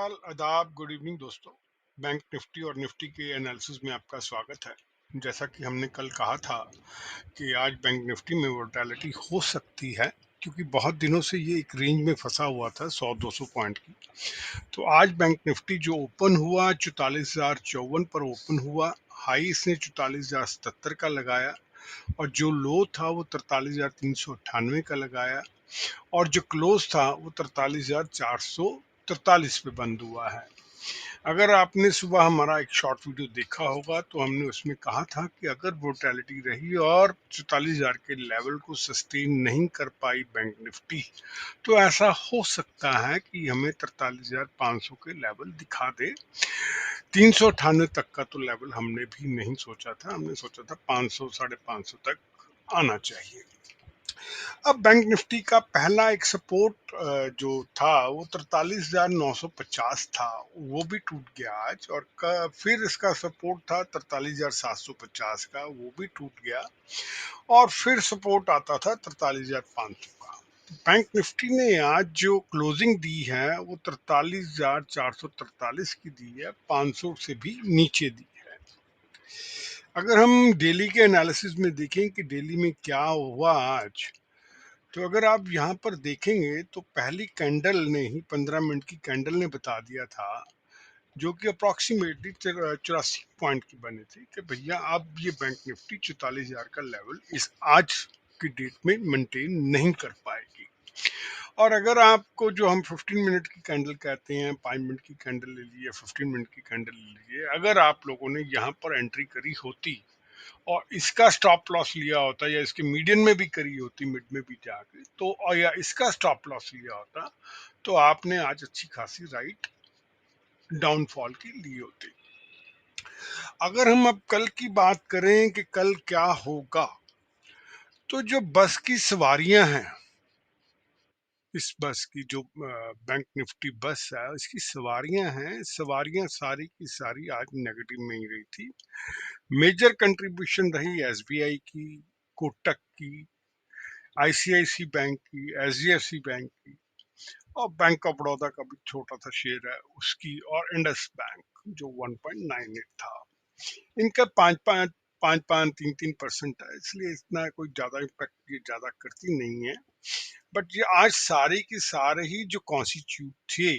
आदाब, good evening दोस्तों। Bank Nifty और निफ्टी के एनालिसिस में आपका स्वागत है। जैसा कि हमने कल कहा था कि आज बैंक निफ्टी में वोलेटिलिटी हो सकती है, क्योंकि बहुत दिनों से ये एक रेंज में फंसा हुआ था 100-200 पॉइंट की। तो आज बैंक निफ्टी जो ओपन हुआ 44,054 पर ओपन हुआ। हाई इसने 44,077 का लगाया और जो लो था वो 43,398 का लगाया और जो क्लोज था वो 43,443 पे बंद हुआ है। अगर आपने सुबह हमारा एक शॉर्ट वीडियो देखा होगा तो हमने उसमें कहा था कि अगर वोलेटिलिटी रही और 44,000 के लेवल को सस्टेन नहीं कर पाई बैंक निफ्टी, तो ऐसा हो सकता है कि हमें 43,500 के लेवल दिखा दे। 398 तक का तो लेवल हमने भी नहीं सोचा था, हमने सोचा था 500 550 तक आना चाहिए। अब बैंक निफ्टी का पहला एक सपोर्ट जो था वो 43,950 था, वो भी टूट गया आज। और फिर इसका सपोर्ट था 43,750 का, वो भी टूट गया। और फिर सपोर्ट आता था 43,500 का। बैंक निफ्टी ने आज जो क्लोजिंग दी है वो 43,443 की दी है, 500 से भी नीचे दी है। अगर हम डेली के एनालिसिस में देखें कि डेली में क्या हुआ आज, तो अगर आप यहाँ पर देखेंगे तो पहली कैंडल ने ही 15 मिनट की कैंडल ने बता दिया था, जो कि अप्रॉक्सीमेटली 84 पॉइंट की बनी थी, कि भैया अब ये बैंक निफ्टी 44,000 का लेवल इस आज की डेट में मेंटेन नहीं कर पाएगी। और अगर आपको जो हम 15 मिनट की कैंडल कहते हैं, 5 मिनट की कैंडल ले लीजिए, 15 मिनट की कैंडल ले लीजिए, अगर आप लोगों ने यहाँ पर एंट्री करी होती और इसका स्टॉप लॉस लिया होता या इसके मीडियन में भी करी होती, मिड में भी जाके, तो और या इसका स्टॉप लॉस लिया होता, तो आपने आज अच्छी खासी राइट डाउनफॉल की ली होती। अगर हम अब कल की बात करें कि कल क्या होगा, तो जो बस की सवारियां हैं, इस बस की जो बैंक निफ्टी बस है इसकी सवारियां हैं, सवारियां सारी की सारी आज नेगेटिव में ही रही थी। मेजर कंट्रीब्यूशन रही एसबीआई की, कोटक की, आईसीआईसी बैंक की, एचडीएफसी बैंक की, और बैंक ऑफ बड़ौदा का भी छोटा सा शेयर है उसकी, और इंडस बैंक जो 1.98 था। इनका 5-5 3-3% है, इसलिए इतना कोई ज्यादा इम्पैक्ट ये ज्यादा करती नहीं है। बट ये आज सारे की सारे ही जो कॉन्स्टिट्यूट थे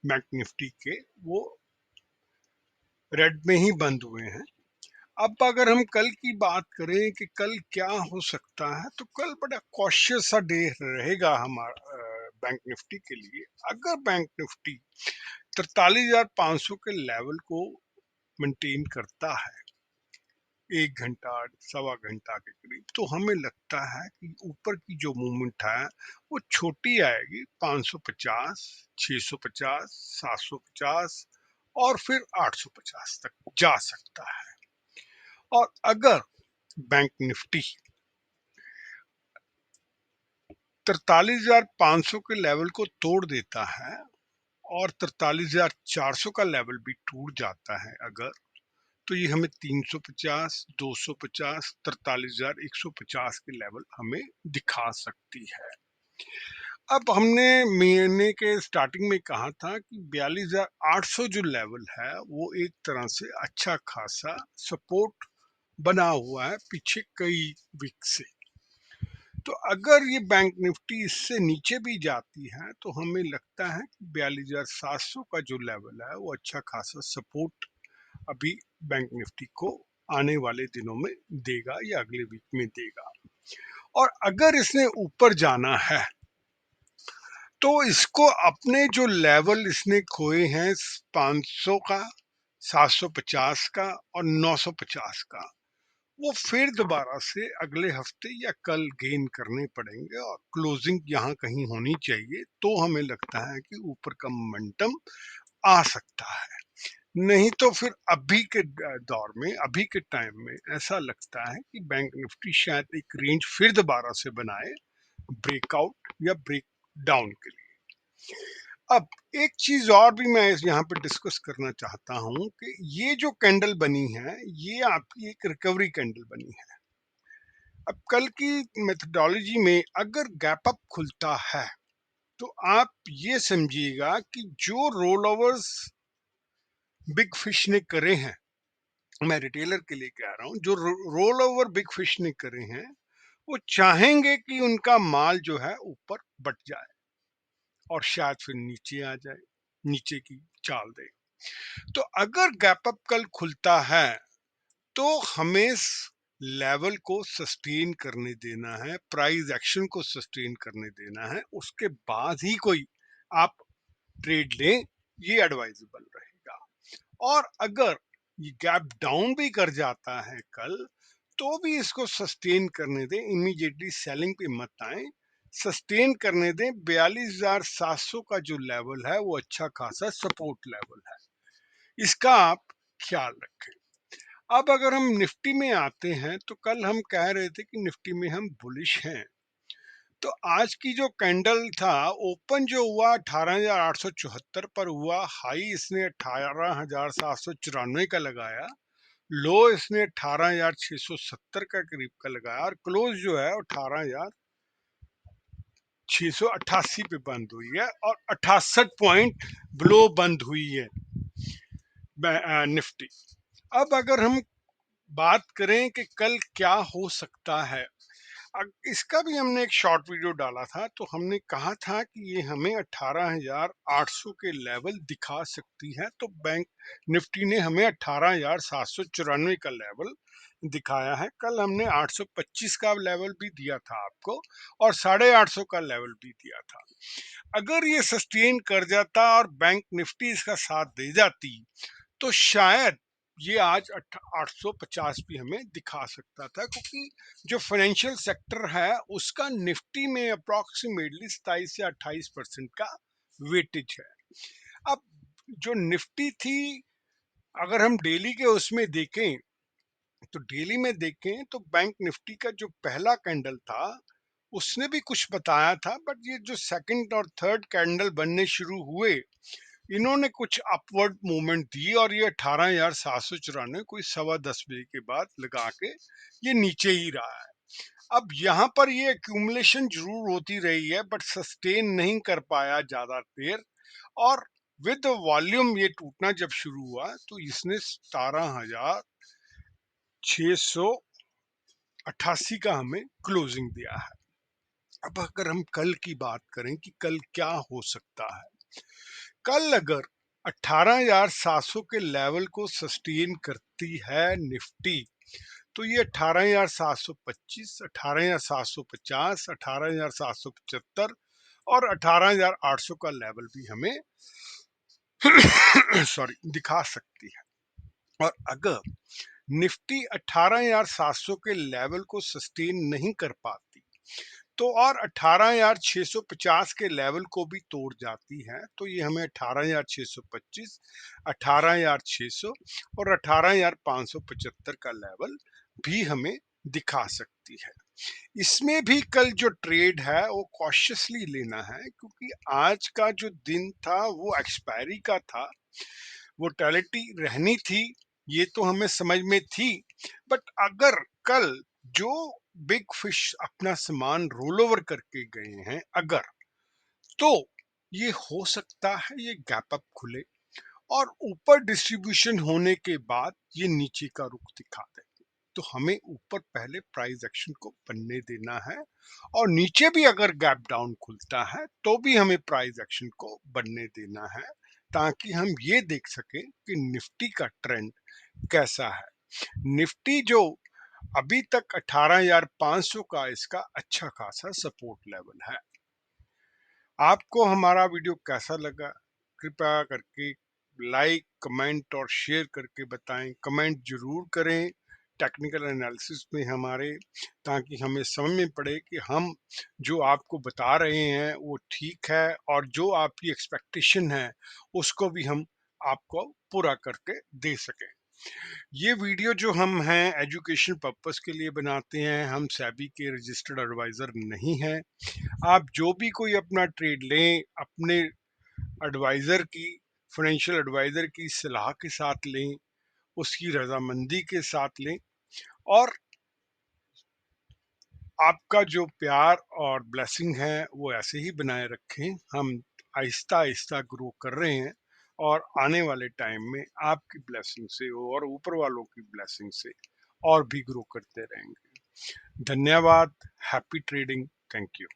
बैंक निफ्टी के, वो रेड में ही बंद हुए हैं। अब अगर हम कल की बात करें कि कल क्या हो सकता है, तो कल बड़ा कॉशियस सा डे रहेगा हमारा बैंक निफ्टी के लिए। अगर बैंक निफ्टी 43,500 के लेवल को मेंटेन करता है 1 घंटा 1.25 घंटा के करीब, तो हमें लगता है कि ऊपर की जो मूवमेंट है वो छोटी आएगी, 550, 650, 750 और फिर 850 तक जा सकता है। और अगर बैंक निफ्टी 43,500 के लेवल को तोड़ देता है और 43,400 का लेवल भी टूट जाता है अगर, तो ये हमें 350, 250, 43,150 के लेवल हमें दिखा सकती है। अब हमने महीने के स्टार्टिंग में कहा था कि 42,800 जो लेवल है वो एक तरह से अच्छा खासा सपोर्ट बना हुआ है पीछे कई वीक से। तो अगर ये बैंक निफ्टी इससे नीचे भी जाती है तो हमें लगता है कि 42,700 का जो लेवल है वो अच्छा खासा सपोर्ट अभी बैंक निफ्टी को आने वाले दिनों में देगा या अगले वीक में देगा। और अगर इसने ऊपर जाना है तो इसको अपने जो लेवल इसने खोए हैं 500 का, 750 का और 950 का, वो फिर दोबारा से अगले हफ्ते या कल गेन करने पड़ेंगे और क्लोजिंग यहाँ कहीं होनी चाहिए, तो हमें लगता है कि ऊपर का मोमेंटम आ सकता है। नहीं तो फिर अभी के दौर में, अभी के टाइम में ऐसा लगता है कि बैंक निफ्टी शायद एक रेंज फिर दोबारा से बनाए ब्रेकआउट या ब्रेक डाउन के लिए। अब एक चीज और भी मैं यहाँ पे डिस्कस करना चाहता हूँ कि ये जो कैंडल बनी है ये आपकी एक रिकवरी कैंडल बनी है। अब कल की मेथडोलॉजी में अगर गैप अप खुलता है तो आप ये समझिएगा कि जो रोल ओवर्स बिग फिश ने करे हैं, मैं रिटेलर के लिए कह रहा हूं, जो रोल ओवर बिग फिश ने करे हैं, वो चाहेंगे कि उनका माल जो है ऊपर बट जाए और शायद फिर नीचे आ जाए, नीचे की चाल दे। तो अगर गैप अप कल खुलता है तो हमें इस लेवल को सस्टेन करने देना है, प्राइस एक्शन को सस्टेन करने देना है, उसके बाद ही कोई आप ट्रेड लें, ये एडवाइजेबल रहेगा। और अगर ये गैप डाउन भी कर जाता है कल, तो भी इसको सस्टेन करने दें, इमीडिएटली सेलिंग पे मत आए, सस्टेन करने दें। 42,700 का जो लेवल है वो अच्छा खासा सपोर्ट लेवल है, इसका आप ख्याल रखें। अब अगर हम निफ्टी में आते हैं, तो कल हम कह रहे थे कि निफ्टी में हम बुलिश हैं। तो आज की जो कैंडल था, ओपन जो हुआ 18,874 पर हुआ, हाई इसने 18,794 का लगाया, लो इसने 18,670 का करीब का लगाया, और क्लोज जो है 18,688 पे बंद हुई है और 68 पॉइंट ब्लो बंद हुई है निफ्टी। अब अगर हम बात करें कि कल क्या हो सकता है, इसका भी हमने एक शॉर्ट वीडियो डाला था। तो हमने कहा था कि ये हमें 18,800 के लेवल दिखा सकती है, तो बैंक निफ्टी ने हमें 18,794 का लेवल दिखाया है। कल हमने 825 का लेवल भी दिया था आपको, और 850 का लेवल भी दिया था। अगर ये सस्टेन कर जाता और बैंक निफ्टी इसका साथ दे जाती, तो शायद ये आज 850 भी हमें दिखा सकता था, क्योंकि जो फाइनेंशियल सेक्टर है उसका निफ्टी में अप्रोक्सीमेटली 27 से 28% का वेटेज है। अब जो निफ्टी थी, अगर हम डेली के उसमें देखें, तो डेली में देखें तो बैंक निफ्टी का जो पहला कैंडल था उसने भी कुछ बताया था, बट ये जो सेकंड और थर्ड कैंडल बनने शुरू हुए, इन्होंने कुछ अपवर्ड मूवमेंट दी, और ये 18,794 कोई 10:15 के बाद लगा के ये नीचे ही रहा है। अब यहाँ पर ये एक्यूमुलेशन जरूर होती रही है, बट सस्टेन नहीं कर पाया ज्यादा देर, और विद वॉल्यूम ये टूटना जब शुरू हुआ तो इसने 17,688 का हमें क्लोजिंग दिया है। अब अगर हम कल की बात करें कि कल क्या हो सकता है, कल अगर 18,700 के लेवल को सस्टेन करती है निफ्टी, तो ये 18,725, 18,750, 18,775 और 18,800 का लेवल भी हमें सॉरी दिखा सकती है। और अगर निफ्टी 18,700 के लेवल को सस्टेन नहीं कर पाती, तो और 18,650 के लेवल को भी तोड़ जाती है, तो ये हमें 18,625, 18,600 और 18,575 का लेवल भी हमें दिखा सकती है। इसमें भी कल जो ट्रेड है वो कॉशियसली लेना है, क्योंकि आज का जो दिन था वो एक्सपायरी का था, वोलेटिलिटी रहनी थी, ये तो हमें समझ में थी। बट अगर कल जो बिग फिश अपना सामान रोल ओवर करके गए हैं, अगर, तो ये हो सकता है ये गैप अप खुले और ऊपर डिस्ट्रीब्यूशन होने के बाद ये नीचे का रुख दिखा दे। तो हमें ऊपर पहले प्राइस एक्शन को बनने देना है, और नीचे भी अगर गैप डाउन खुलता है तो भी हमें प्राइस एक्शन को बनने देना है, ताकि हम ये देख सकें कि निफ्टी का ट्रेंड कैसा है। निफ्टी जो अभी तक 18,500 का इसका अच्छा खासा सपोर्ट लेवल है। आपको हमारा वीडियो कैसा लगा, कृपया करके लाइक, कमेंट और शेयर करके बताएं। कमेंट जरूर करें टेक्निकल एनालिसिस में हमारे, ताकि हमें समझ में पड़े कि हम जो आपको बता रहे हैं वो ठीक है, और जो आपकी एक्सपेक्टेशन है उसको भी हम आपको पूरा करके दे सकें। ये वीडियो जो हम हैं एजुकेशन पर्पस के लिए बनाते हैं, हम सेबी के रजिस्टर्ड एडवाइज़र नहीं हैं। आप जो भी कोई अपना ट्रेड लें, अपने एडवाइज़र की, फाइनेंशियल एडवाइज़र की सलाह के साथ लें, उसकी रजामंदी के साथ लें, और आपका जो प्यार और ब्लेसिंग है वो ऐसे ही बनाए रखें। हम आहिस्ता-आहिस्ता ग्रो कर रहे हैं और आने वाले टाइम में आपकी ब्लेसिंग से और ऊपर वालों की ब्लेसिंग से और भी ग्रो करते रहेंगे। धन्यवाद। Happy trading. Thank you.